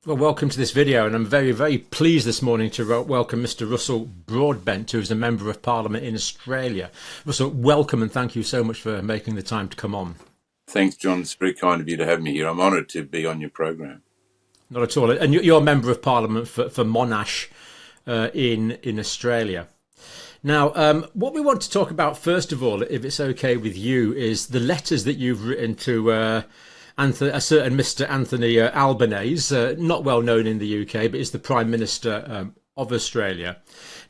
Well, welcome to this video, and I'm very, very pleased this morning to welcome Mr. Russell Broadbent, who is a Member of Parliament in Australia. Russell, welcome and thank you so much for making the time to come on. Thanks, John. It's very kind of you to have me here. I'm honoured to be on your program. Not at all. And you're a Member of Parliament for Monash in Australia. Now, what we want to talk about, first of all, if it's okay with you, is the letters that you've written to a certain Mr. Anthony Albanese, not well known in the UK, but is the Prime Minister of Australia.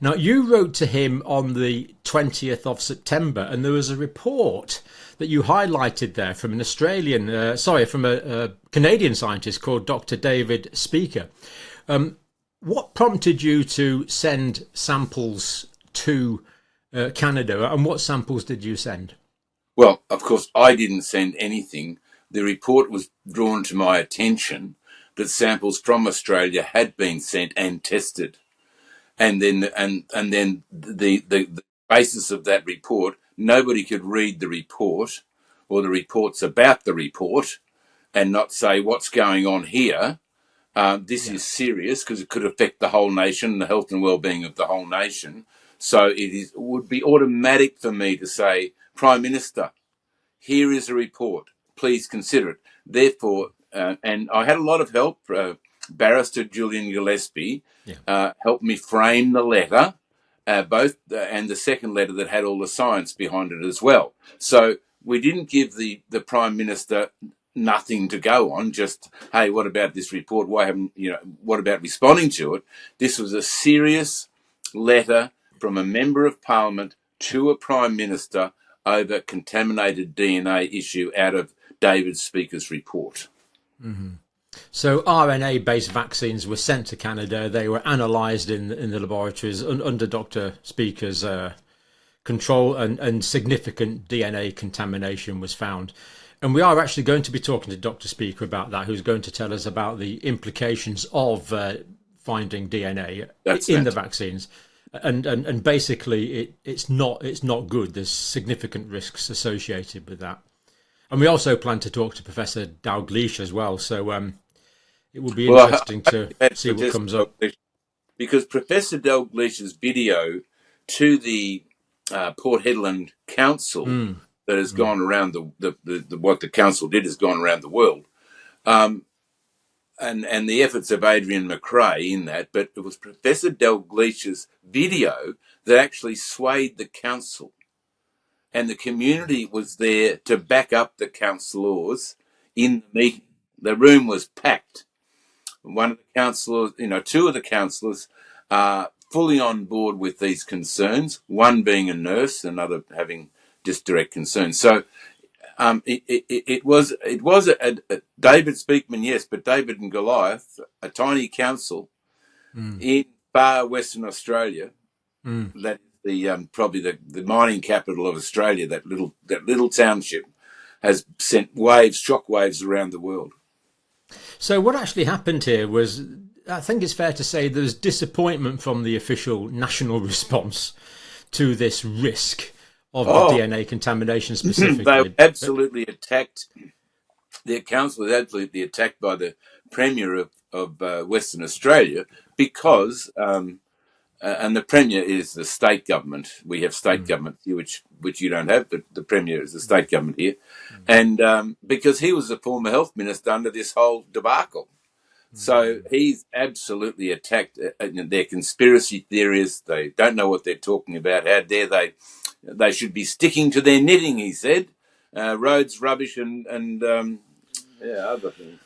Now, you wrote to him on the 20th of September, and there was a report that you highlighted there from from a Canadian scientist called Dr. David Speaker. What prompted you to send samples to Canada, and what samples did you send? Well, of course, I didn't send anything. The report was drawn to my attention that samples from Australia had been sent and tested, and then the basis of that report, nobody could read the report or the reports about the report and not say what's going on here. This is serious because it could affect the whole nation, the health and well-being of the whole nation. So it would be automatic for me to say, Prime Minister, here is a report. Please consider it. Therefore, and I had a lot of help. Barrister Julian Gillespie helped me frame the letter, and the second letter that had all the science behind it as well. So we didn't give the Prime Minister nothing to go on, just, hey, what about this report? What about responding to it? This was a serious letter from a Member of Parliament to a Prime Minister over contaminated DNA issue out of David Speaker's report. Mm-hmm. So RNA-based vaccines were sent to Canada. They were analysed in the laboratories under Dr. Speaker's control, and significant DNA contamination was found. And we are actually going to be talking to Dr. Speaker about that, who's going to tell us about the implications of finding DNA in the vaccines. And basically, it's not good. There's significant risks associated with that. And we also plan to talk to Professor Dalgleish as well. So it will be interesting to see what comes up. Because Professor Dalgleish's video to the Port Hedland Council that has gone around what the council did has gone around the world. And the efforts of Adrian McRae in that, but it was Professor Dalgleish's video that actually swayed the council. And the community was there to back up the councillors in the meeting. The room was packed. One of the councillors, two of the councillors are fully on board with these concerns, one being a nurse, another having just direct concerns. So it was a David Speakman, yes, but David and Goliath, a tiny council in far Western Australia, that is probably the mining capital of Australia, that little township, has sent shockwaves around the world. So what actually happened here was, I think it's fair to say, there's disappointment from the official national response to this risk of the DNA contamination specifically. They were absolutely attacked. Their council was absolutely attacked by the Premier of Western Australia because, and the Premier is the state government. We have state government here, which you don't have, but the Premier is the state government here. And because he was the former health minister under this whole debacle. So he's absolutely attacked. Their conspiracy theories, they don't know what they're talking about. How dare they? They should be sticking to their knitting, he said. Roads, rubbish, and other things.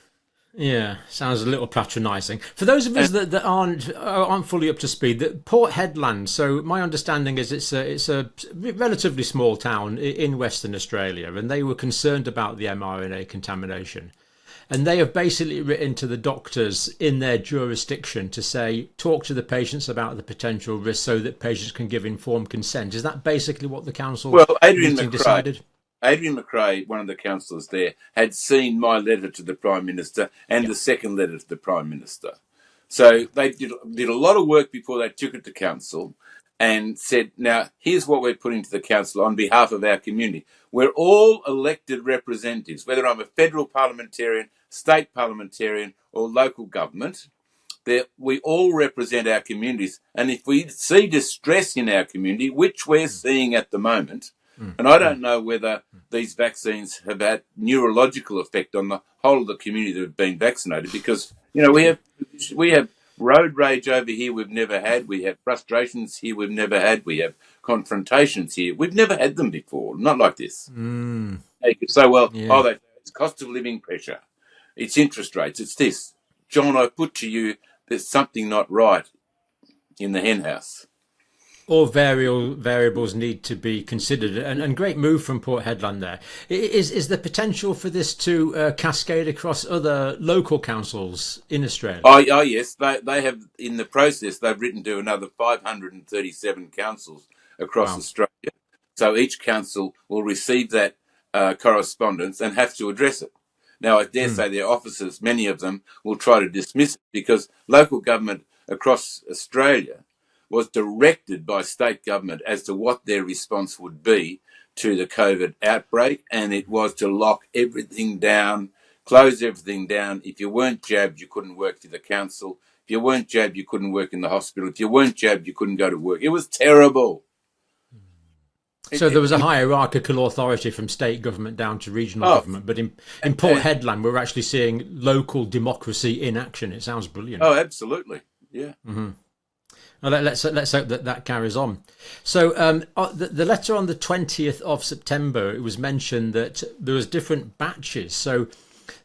Yeah, sounds a little patronising. For those of us that aren't fully up to speed, that Port Hedland. So my understanding is it's a relatively small town in Western Australia, and they were concerned about the mRNA contamination. And they have basically written to the doctors in their jurisdiction to say, talk to the patients about the potential risk so that patients can give informed consent. Is that basically what the council meeting decided? Adrian McRae, one of the councillors there, had seen my letter to the Prime Minister and the second letter to the Prime Minister. So they did a lot of work before they took it to council and said, now, here's what we're putting to the council on behalf of our community. We're all elected representatives, whether I'm a federal parliamentarian, state parliamentarian or local government, we all represent our communities. And if we see distress in our community, which we're seeing at the moment, and I don't know whether these vaccines have had neurological effect on the whole of the community that have been vaccinated, because, we have road rage over here we've never had. We have frustrations here we've never had. We have confrontations here. We've never had them before, not like this. You could say, well, it's cost of living pressure. It's interest rates. It's this. John, I put to you, there's something not right in the hen house. All variables need to be considered, and great move from Port Hedland there. Is the potential for this to cascade across other local councils in Australia? Oh yes, they have, in the process, they've written to another 537 councils across Australia. So each council will receive that correspondence and have to address it. Now, I dare say their officers, many of them, will try to dismiss it, because local government across Australia was directed by state government as to what their response would be to the COVID outbreak, and it was to lock everything down, close everything down. If you weren't jabbed, you couldn't work for the council. If you weren't jabbed, you couldn't work in the hospital. If you weren't jabbed, you couldn't go to work. It was terrible. So there was a hierarchical authority from state government down to regional government, but in Port Hedland, we're actually seeing local democracy in action. It sounds brilliant. Oh, absolutely, yeah. Well, let's hope that carries on. So the letter on the 20th of September, it was mentioned that there was different batches. So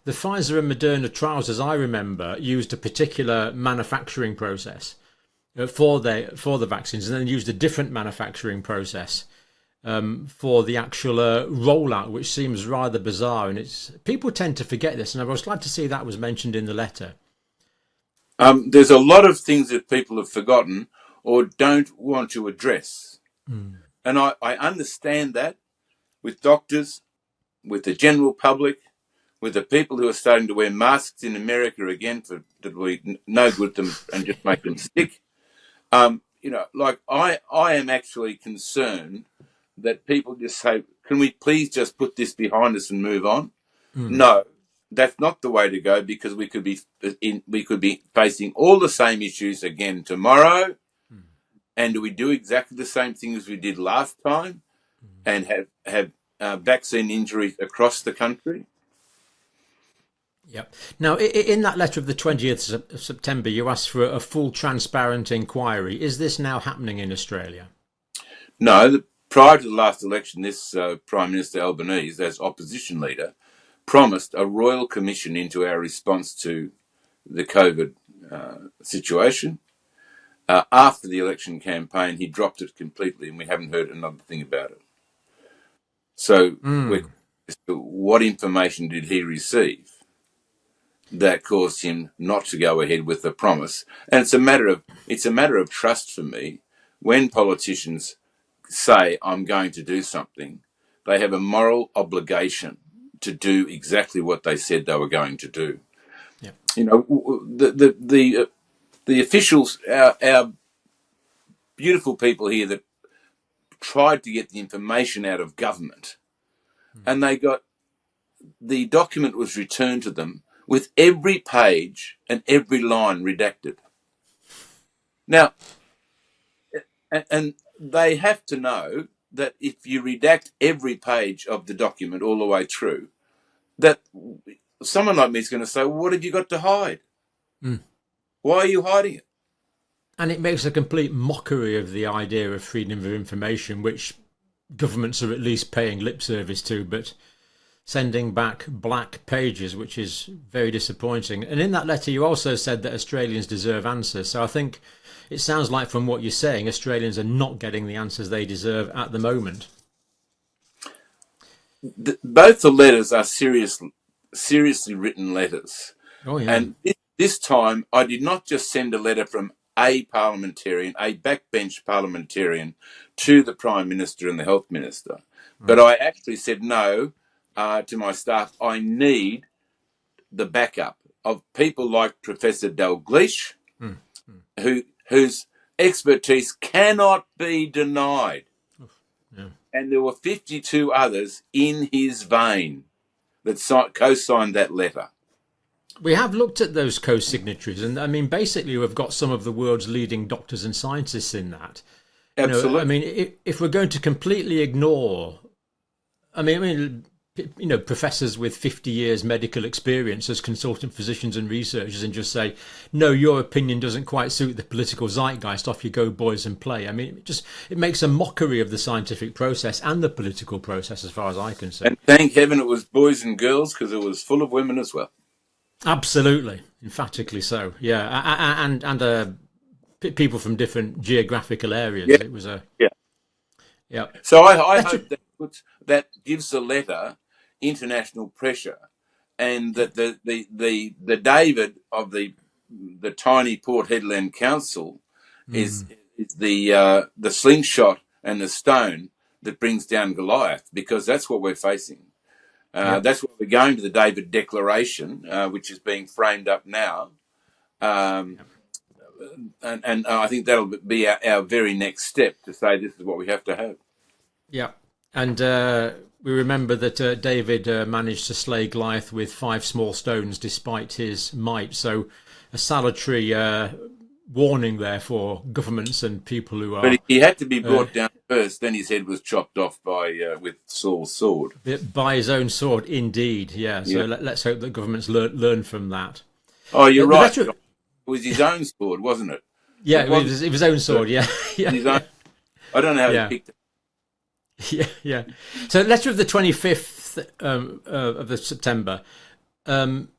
the Pfizer and Moderna trials, as I remember, used a particular manufacturing process for the vaccines, and then used a different manufacturing process for the actual rollout, which seems rather bizarre. And people tend to forget this, and I was glad to see that was mentioned in the letter. There's a lot of things that people have forgotten or don't want to address. And I understand that with doctors, with the general public, with the people who are starting to wear masks in America again that we no good to them and just make them sick. I am actually concerned that people just say, can we please just put this behind us and move on? No. That's not the way to go, because we could be facing all the same issues again tomorrow. And do we do exactly the same thing as we did last time and have vaccine injuries across the country? Yep. Now, in that letter of the 20th of September, you asked for a full, transparent inquiry. Is this now happening in Australia? No. Prior to the last election, this Prime Minister Albanese, as opposition leader, promised a royal commission into our response to the COVID situation. After the election campaign, he dropped it completely, and we haven't heard another thing about it. So, what information did he receive that caused him not to go ahead with the promise? And it's a matter of trust for me. When politicians say, I'm going to do something, they have a moral obligation to do exactly what they said they were going to do. Yep. The officials, our beautiful people here that tried to get the information out of government, and the document was returned to them with every page and every line redacted. Now, and they have to know that if you redact every page of the document all the way through, that someone like me is going to say, well, what have you got to hide? Why are you hiding it? And it makes a complete mockery of the idea of freedom of information, which governments are at least paying lip service to, but sending back black pages, which is very disappointing. And in that letter, you also said that Australians deserve answers. So I think it sounds like, from what you're saying, Australians are not getting the answers they deserve at the moment. Both the letters are seriously written letters. Oh, yeah. And this time, I did not just send a letter from a parliamentarian, a backbench parliamentarian, to the Prime Minister and the Health Minister. But I actually said no to my staff. I need the backup of people like Professor Dalgleish, whose expertise cannot be denied. Yeah. And there were 52 others in his vein that co-signed that letter. We have looked at those co-signatories, and I mean, basically, we've got some of the world's leading doctors and scientists in that. I Absolutely. mean, if we're going to completely ignore, professors with 50 years medical experience as consultant physicians and researchers, and just say, no, your opinion doesn't quite suit the political zeitgeist, off you go, boys, and play. I mean, it makes a mockery of the scientific process and the political process, as far as I can see. And thank heaven it was boys and girls, because it was full of women as well. Absolutely, emphatically so. Yeah, and people from different geographical areas. Yeah, It was a yeah. yeah. So I hope that gives the letter international pressure, and that the David of the tiny Port Hedland Council is the slingshot and the stone that brings down Goliath, because that's what we're facing. Yeah. That's what we're going to, the David Declaration, which is being framed up now. And I think that'll be our very next step, to say this is what we have to have. Yeah, and we remember that David managed to slay Goliath with 5 small stones despite his might. So a salutary warning there for governments and people who are. But he had to be brought down first. Then his head was chopped off with Saul's sword. By his own sword, indeed. Yeah. So Yeah. let's hope that governments learn from that. Oh, you're right. It was his own sword, wasn't it? Yeah, it was his own sword. Yeah, yeah. His own, I don't know how he picked it. Yeah, yeah. So letter of the 25th of the September.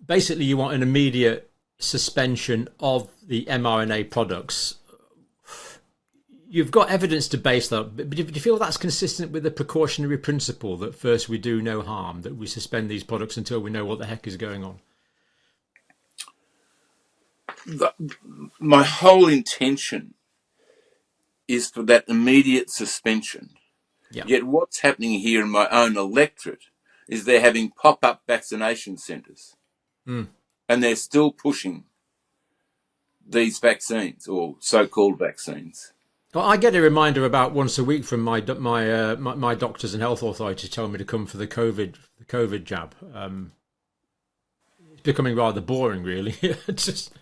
Basically, you want an immediate suspension of the mRNA products. You've got evidence to base that, but do you feel that's consistent with the precautionary principle that first we do no harm, that we suspend these products until we know what the heck is going on? My whole intention is for that immediate suspension. Yeah. Yet what's happening here in my own electorate is they're having pop-up vaccination centres. And they're still pushing these vaccines, or so-called vaccines. Well, I get a reminder about once a week from my doctors and health authorities telling me to come for the COVID jab. It's becoming rather boring, really. It's just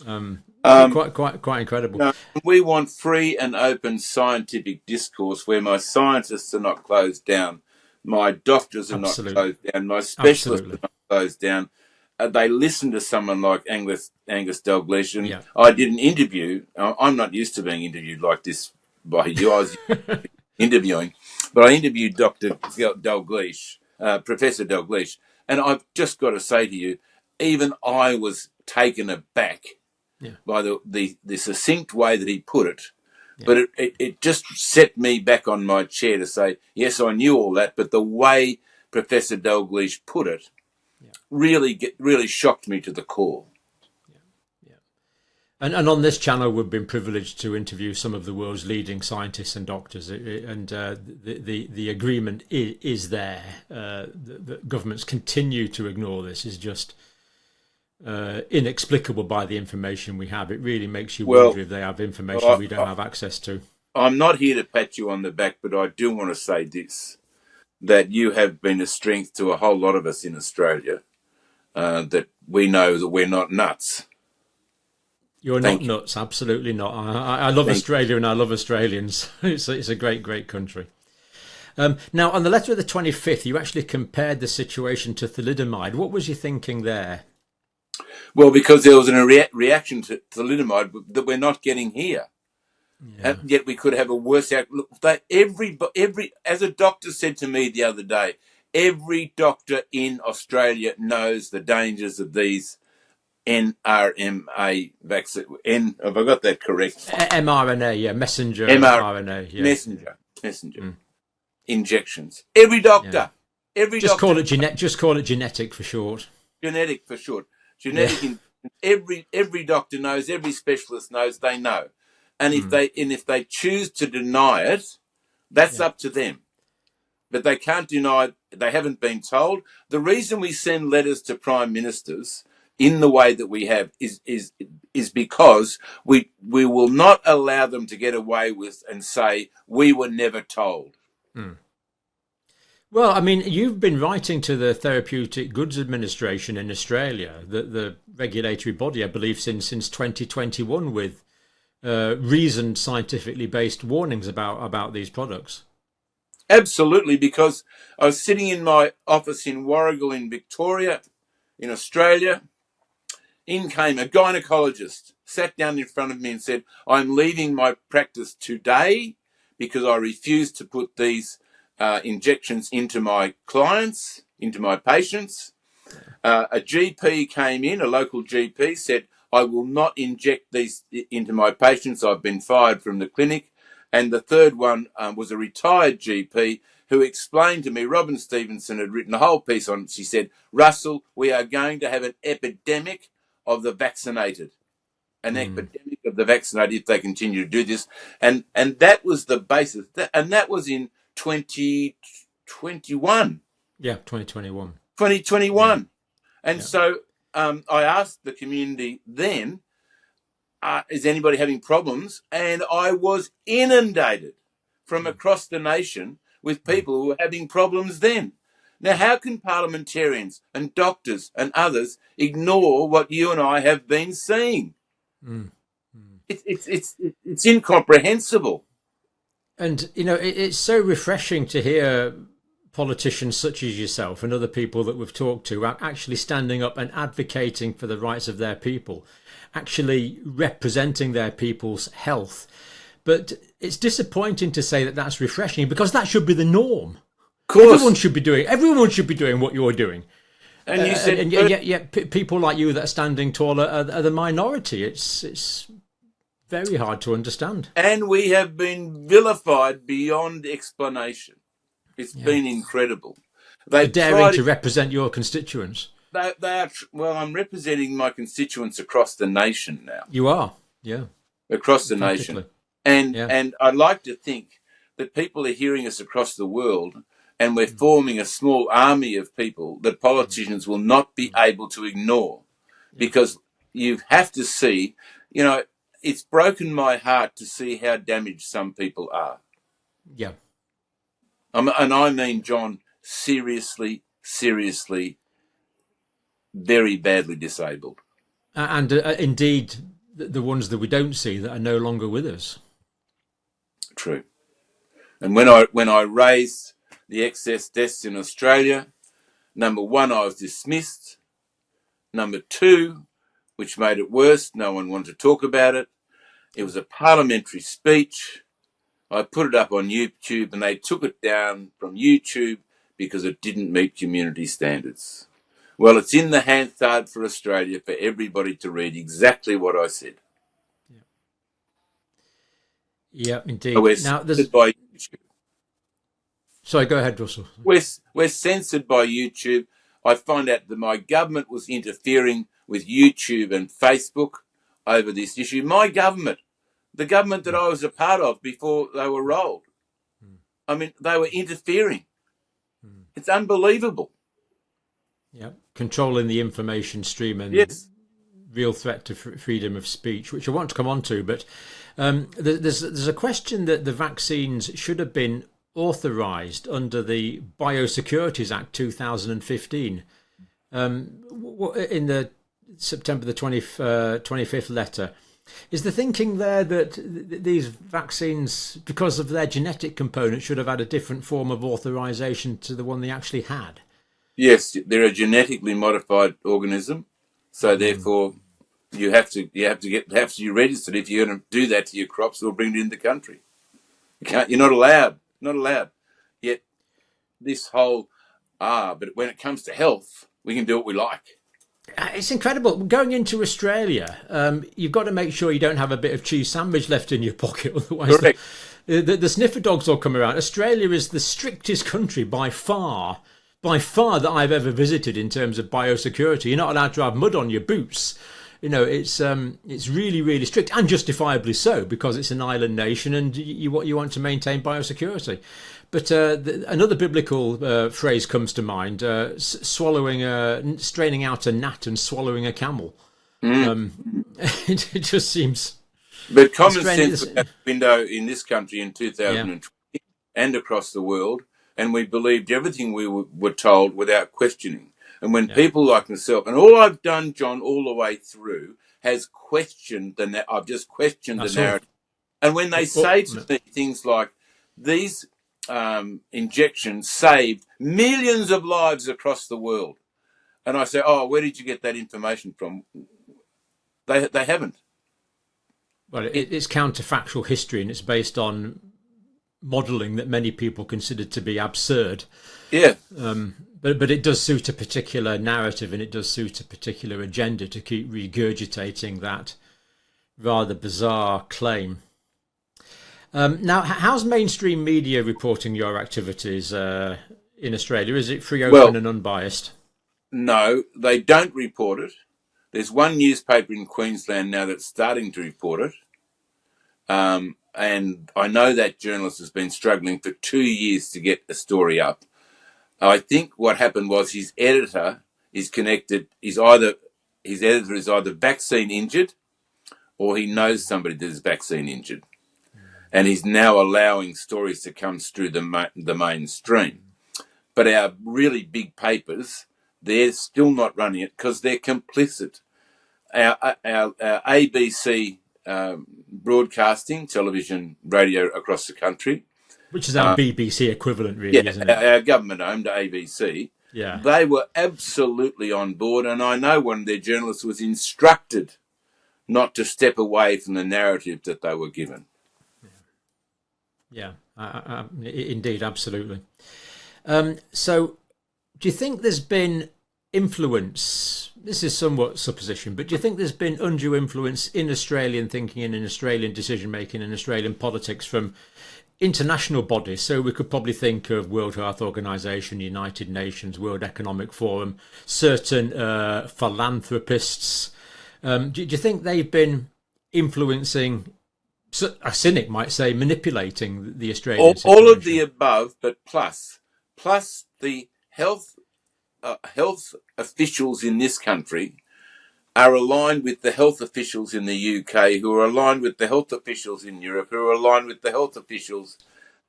quite incredible. No, we want free and open scientific discourse where my scientists are not closed down, my doctors are not closed down, my specialists are not closed down. They listen to someone like Angus Dalgleish, and I did an interview. I'm not used to being interviewed like this by you. I was interviewing, but I interviewed Dr. Dalgleish, Professor Dalgleish, and I've just got to say to you, even I was taken aback by the succinct way that he put it. But it just set me back on my chair to say, yes, I knew all that, but the way Professor Dalgleish put it really shocked me to the core. And on this channel, we've been privileged to interview some of the world's leading scientists and doctors, and the agreement is there. The governments continue to ignore this is just inexplicable by the information we have. It really makes you wonder if they have information we don't have access to. I'm not here to pat you on the back, but I do want to say this, that you have been a strength to a whole lot of us in Australia, that we know that we're not nuts. You're not nuts, absolutely not. I love Australia and I love Australians. It's a great country. Now, on the letter of the 25th, you actually compared the situation to thalidomide. What was you thinking there? Well, because there was a reaction to thalidomide that we're not getting here. And yet we could have a worse outcome. Look, every, as a doctor said to me the other day, every doctor in Australia knows the dangers of these NRMA vaccine. Have I got that correct? mRNA, messenger RNA. Messenger injections. Every doctor. Just call it genetic for short. Genetic for short. Genetic. Every doctor knows. Every specialist knows. They know. And if they choose to deny it, that's up to them. But they can't deny it. They haven't been told. The reason we send letters to prime ministers in the way that we have is because we will not allow them to get away with and say we were never told. Well, I mean, you've been writing to the Therapeutic Goods Administration in Australia, the regulatory body, I believe, since 2021, with reasoned, scientifically based warnings about these products. Absolutely, because I was sitting in my office in Warragul in Victoria, in Australia. In came a gynecologist, sat down in front of me and said, I'm leaving my practice today because I refuse to put these injections into my clients, into my patients. A GP came in, a local GP, said, I will not inject these into my patients. I've been fired from the clinic. And the third one was a retired GP who explained to me, Robin Stevenson had written a whole piece on it. She said, Russell, we are going to have an epidemic of the vaccinated, epidemic of the vaccinated if they continue to do this. And that was the basis. And that was in 2021. Yeah, 2021. 2021. Yeah. And so I asked the community then, is anybody having problems? And I was inundated from across the nation with people who were having problems then. Now, how can parliamentarians and doctors and others ignore what you and I have been seeing? Mm. It's incomprehensible. And, you know, it's so refreshing to hear politicians such as yourself and other people that we've talked to are actually standing up and advocating for the rights of their people, actually representing their people's health. But it's disappointing to say that that's refreshing, because that should be the norm. Of course. Everyone should be doing what you're doing. And you said, and yet people like you that are standing tall are the minority. It's very hard to understand. And we have been vilified beyond explanation. It's been incredible. They're daring to represent your constituents. They are, well, I'm representing my constituents across the nation now. You are, yeah. Across the nation. And I like to think that people are hearing us across the world, and we're forming a small army of people that politicians will not be able to ignore. Because you have to see, you know, it's broken my heart to see how damaged some people are. Yeah. And I mean, John, seriously, very badly disabled. And indeed, the ones that we don't see that are no longer with us. True. And when I raised the excess deaths in Australia, number one, I was dismissed. Number two, which made it worse, no one wanted to talk about it. It was a parliamentary speech. I put it up on YouTube and they took it down from YouTube because it didn't meet community standards. Well, it's in the Hansard for Australia for everybody to read exactly what I said. Yeah, indeed. So we're now, censored by YouTube. Sorry, go ahead, Russell. We're censored by YouTube. I find out that my government was interfering with YouTube and Facebook over this issue. My government, the government that I was a part of before they were rolled. I mean, they were interfering. It's unbelievable. Yeah, controlling the information stream and real threat to freedom of speech, which I want to come on to. But there's a question that the vaccines should have been authorised under the Biosecurities Act 2015. In the September the 25th letter, is the thinking there that these vaccines, because of their genetic component, should have had a different form of authorisation to the one they actually had? Yes, they're a genetically modified organism, so therefore you have to be registered if you're going to do that to your crops or bring it in the country. You're not allowed. Yet this whole but when it comes to health, we can do what we like. It's incredible. Going into Australia, you've got to make sure you don't have a bit of cheese sandwich left in your pocket, otherwise the sniffer dogs will come around. Australia is the strictest country by far that I've ever visited in terms of biosecurity. You're not allowed to have mud on your boots. You know, it's really, really strict, and justifiably so, because it's an island nation and you want to maintain biosecurity. But another biblical phrase comes to mind: straining out a gnat and swallowing a camel. It just seems. But common sense went out the window in this country in 2020 and across the world. and we believed everything we were told without questioning. And when Yeah. people like myself, and all I've done, John, all the way through, has questioned I've just questioned the narrative. And when they say to me things like, these injections saved millions of lives across the world, and I say, oh, where did you get that information from? They haven't. Well, it's counterfactual history, and it's based on modelling that many people consider to be absurd. Yeah. But it does suit a particular narrative, and it does suit a particular agenda to keep regurgitating that rather bizarre claim. Now, how's mainstream media reporting your activities in Australia? Is it free, open and unbiased? No, they don't report it. There's one newspaper in Queensland now that's starting to report it. And I know that journalist has been struggling for 2 years to get a story up. I think what happened was his editor is connected. His editor is either vaccine injured or he knows somebody that is vaccine injured. And he's now allowing stories to come through the mainstream. But our really big papers, they're still not running it because they're complicit. Our ABC broadcasting, television, radio across the country, which is our BBC equivalent, really, isn't it? Our government-owned ABC. Yeah, they were absolutely on board, and I know one of their journalists was instructed not to step away from the narrative that they were given. Yeah, indeed, absolutely. So, do you think there's been influence? This is somewhat supposition, but do you think there's been undue influence in Australian thinking and in Australian decision making and Australian politics from international bodies? So we could probably think of World Health Organization, United Nations, World Economic Forum, certain philanthropists. Do you think they've been influencing? So a cynic might say manipulating the Australian situation? All of the above, but plus the health officials in this country are aligned with the health officials in the UK, who are aligned with the health officials in Europe, who are aligned with the health officials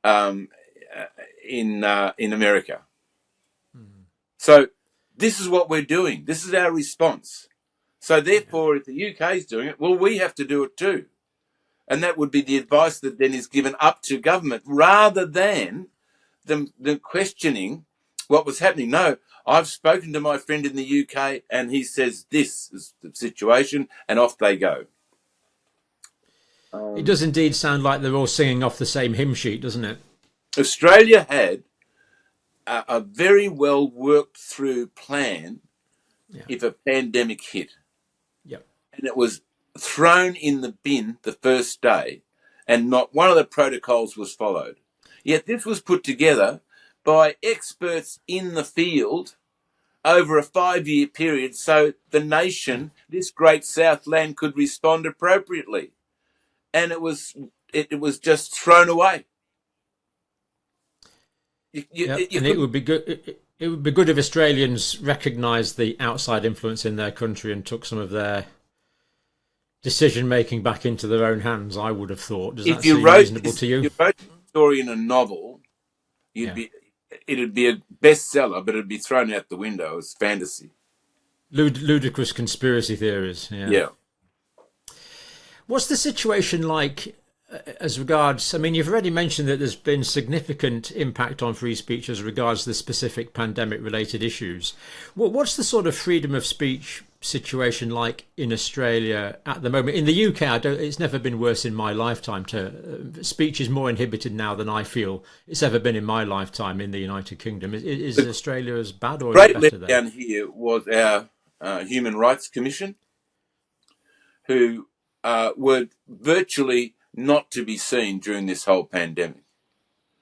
in America. So this is what we're doing. This is our response. So therefore, if the UK is doing it, well, we have to do it too. And that would be the advice that then is given up to government rather than them questioning what was happening. No, I've spoken to my friend in the UK and he says this is the situation, and off they go. It does indeed sound like they're all singing off the same hymn sheet, doesn't it? Australia had a very well worked through plan if a pandemic hit. Yep. And it was thrown in the bin the first day, and not one of the protocols was followed. Yet this was put together by experts in the field over a 5-year period so the nation, this great South land, could respond appropriately. And it was just thrown away. It would be good. It would be good if Australians recognised the outside influence in their country and took some of their decision making back into their own hands. I would have thought. Does that seem reasonable to you? If you wrote a story in a novel, it'd be a bestseller, but it'd be thrown out the window as fantasy. Ludicrous conspiracy theories. Yeah. What's the situation like as regards? I mean, you've already mentioned that there's been significant impact on free speech as regards the specific pandemic-related issues. What's the sort of freedom of speech situation like in Australia at the moment? In the UK, it's never been worse in my lifetime. Speech is more inhibited now than I feel it's ever been in my lifetime in the United Kingdom. Is Australia as bad, or is it better there? Great letdown here was our Human Rights Commission, who were virtually not to be seen during this whole pandemic.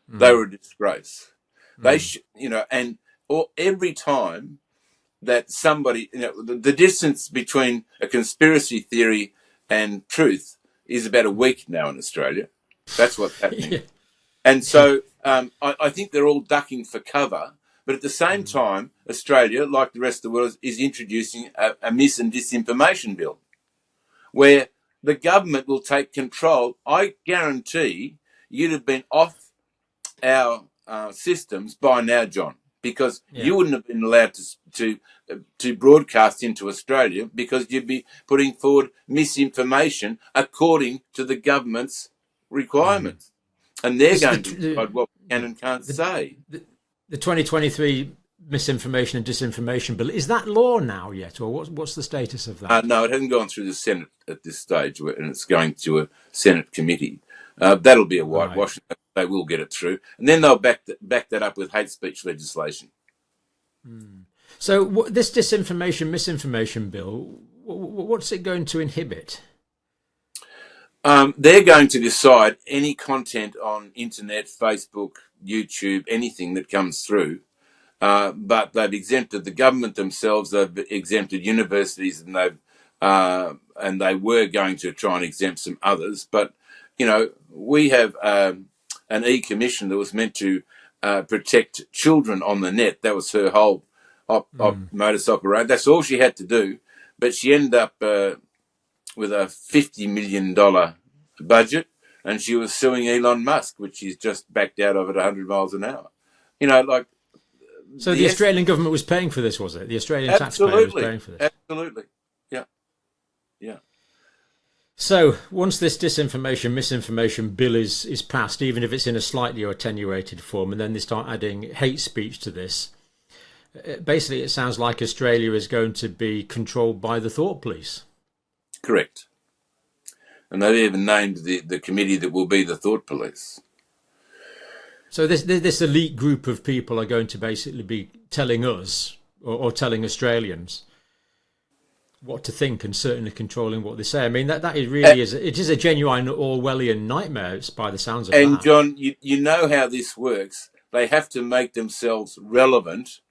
They were a disgrace. They, every time that somebody, the distance between a conspiracy theory and truth is about a week now in Australia. That's what's happening. And so I think they're all ducking for cover. But at the same time, Australia, like the rest of the world, is introducing a mis and disinformation bill where the government will take control. I guarantee you'd have been off our systems by now, John, because Yeah. you wouldn't have been allowed to broadcast into Australia because you'd be putting forward misinformation according to the government's requirements, and they're going to decide what we can and can't say. The 2023 misinformation and disinformation bill, is that law now yet, or what's the status of that? No, it hasn't gone through the Senate at this stage, and it's going to a Senate committee. That'll be a whitewash. Right. They will get it through, and then they'll back that up with hate speech legislation. So this disinformation, misinformation bill, what's it going to inhibit? They're going to decide any content on internet, Facebook, YouTube, anything that comes through. But they've exempted the government themselves. They've exempted universities, and they were going to try and exempt some others. But we have an e-commission that was meant to protect children on the net. That was her whole modus operandi. That's all she had to do. But she ended up with a $50 million budget, and she was suing Elon Musk, which he's just backed out of at 100 miles an hour. So the Australian government was paying for this, was it? The Australian taxpayer was paying for this? Absolutely. Yeah. So once this disinformation, misinformation bill is passed, even if it's in a slightly attenuated form, and then they start adding hate speech to this, basically it sounds like Australia is going to be controlled by the thought police. Correct. And they've even named the committee that will be the thought police. So this elite group of people are going to basically be telling us or telling Australians what to think, and certainly controlling what they say. I mean, that really is a genuine Orwellian nightmare. It's by the sounds of that. And John, you know how this works. They have to make themselves relevant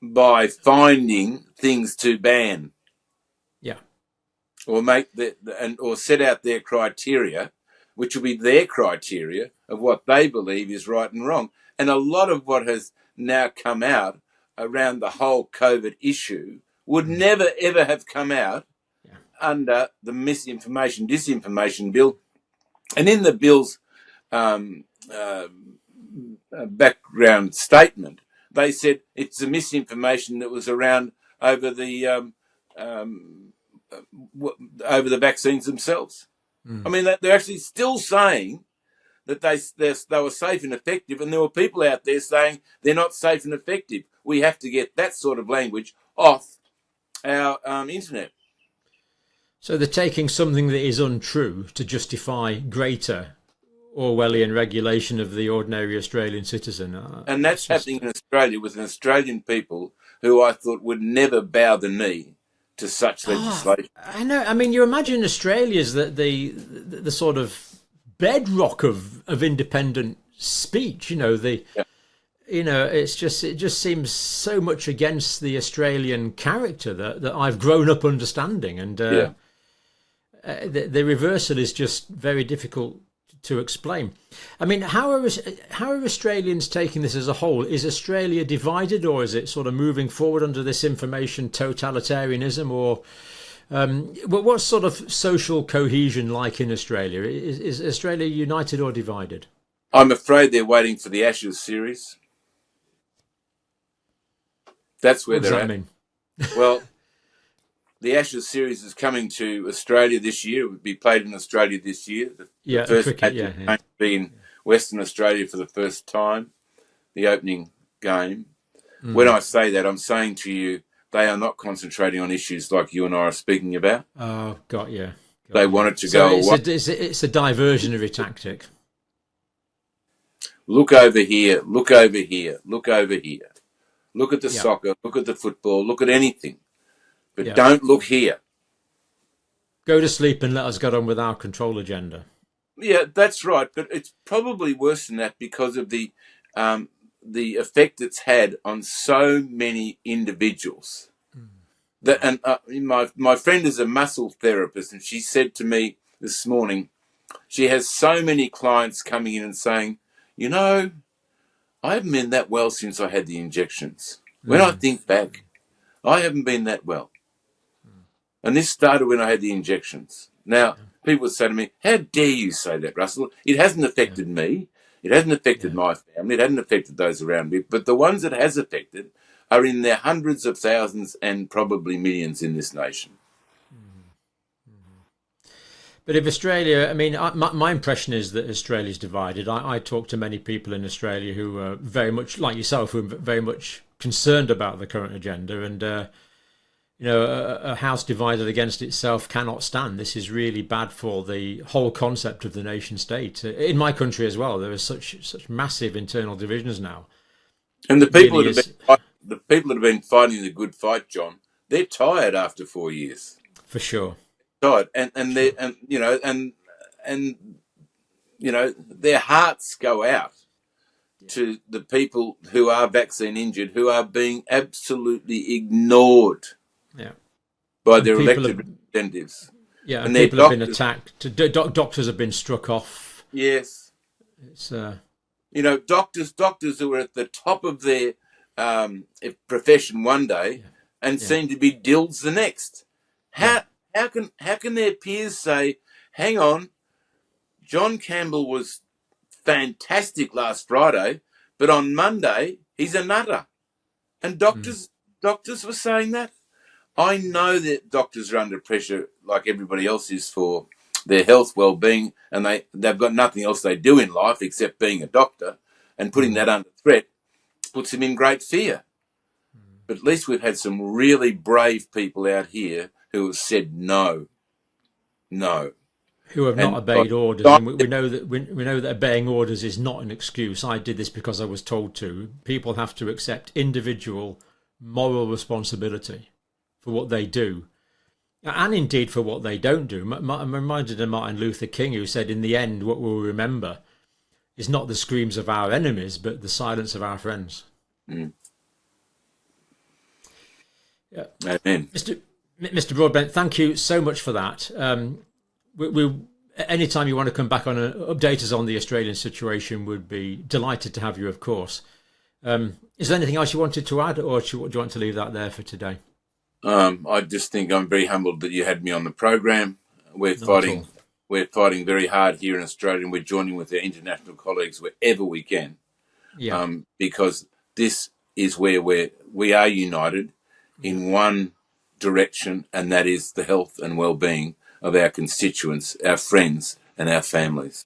by finding things to ban. Yeah. Or or set out their criteria, which will be their criteria of what they believe is right and wrong. And a lot of what has now come out around the whole COVID issue would never, ever have come out under the misinformation, disinformation bill. And in the bill's background statement, they said it's the misinformation that was around over the vaccines themselves. I mean, they're actually still saying that they were safe and effective, and there were people out there saying they're not safe and effective. We have to get that sort of language off our internet. So they're taking something that is untrue to justify greater Orwellian regulation of the ordinary Australian citizen. And that's happening in Australia with an Australian people who I thought would never bow the knee to such legislation. I know. I mean, you imagine Australia's the sort of bedrock of independent speech. It just seems so much against the Australian character that I've grown up understanding, and the reversal is just very difficult to explain. I mean, how are Australians taking this as a whole? Is Australia divided, or is it sort of moving forward under this information totalitarianism, or what's sort of social cohesion like in Australia? Is Australia united or divided? I'm afraid they're waiting for the Ashes series. That's where they're at. Mean? Well, the Ashes series is coming to Australia this year. It would be played in Australia this year. The first match is going to be in Western Australia for the first time, the opening game. When I say that, I'm saying to you, they are not concentrating on issues like you and I are speaking about. Oh, got you. They want it to go away. It's a diversionary tactic. Look over here, look over here, look over here. Look at the soccer, look at the football, look at anything. But don't look here. Go to sleep and let us get on with our control agenda. Yeah, that's right. But it's probably worse than that because of the effect it's had on so many individuals. My friend is a muscle therapist, and she said to me this morning, she has so many clients coming in and saying, I haven't been that well since I had the injections. When I think back, I haven't been that well. And this started when I had the injections. Now, people would say to me, how dare you say that, Russell? It hasn't affected me. It hasn't affected Yeah. my family. It hasn't affected those around me. But the ones it has affected are in their hundreds of thousands and probably millions in this nation. But if Australia, I mean, my impression is that Australia is divided. I talk to many people in Australia who are very much like yourself, who are very much concerned about the current agenda. And, a house divided against itself cannot stand. This is really bad for the whole concept of the nation state. In my country as well, there are such massive internal divisions now. And Really is, the people that have been fighting the good fight, John, they're tired after 4 years. for sure. Tired, and they their hearts go out to the people who are vaccine injured, who are being absolutely ignored Yeah. by And their people elected have, representatives. yeah, and And their people have been doctors, attacked. Doctors have been struck off. yes, It's doctors who are at the top of their profession one day and yeah, seem to be dills the next. yeah. How can their peers say, hang on, John Campbell was fantastic last Friday, but on Monday he's a nutter? And doctors were saying that. I know that doctors are under pressure, like everybody else is, for their health, well-being, and they've got nothing else they do in life except being a doctor, and putting that under threat puts them in great fear. But at least we've had some really brave people out here who have said no. Who have not And obeyed orders, and we know that we know that obeying orders is not an excuse. I did this because I was told to. People have to accept individual moral responsibility for what they do, and indeed for what they don't do. I'm reminded of Martin Luther King, who said, "In the end, what we'll remember is not the screams of our enemies, but the silence of our friends." Yeah. Amen. Mr. Broadbent, thank you so much for that. Anytime you want to come back on and update us on the Australian situation, would be delighted to have you, of course. Is there anything else you wanted to add, or do you want to leave that there for today? I just think I'm very humbled that you had me on the program. We're fighting very hard here in Australia, and we're joining with our international colleagues wherever we can. Yeah. Because this is where we are united in one direction, and that is the health and well-being of our constituents, our friends, and our families.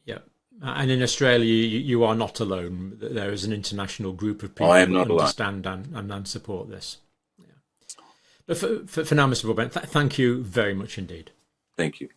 Yeah. And in Australia, you are not alone. There is an international group of people I am that not alone. understand and support this. Yeah. But for now, Mr. Broadbent, thank you very much indeed. Thank you.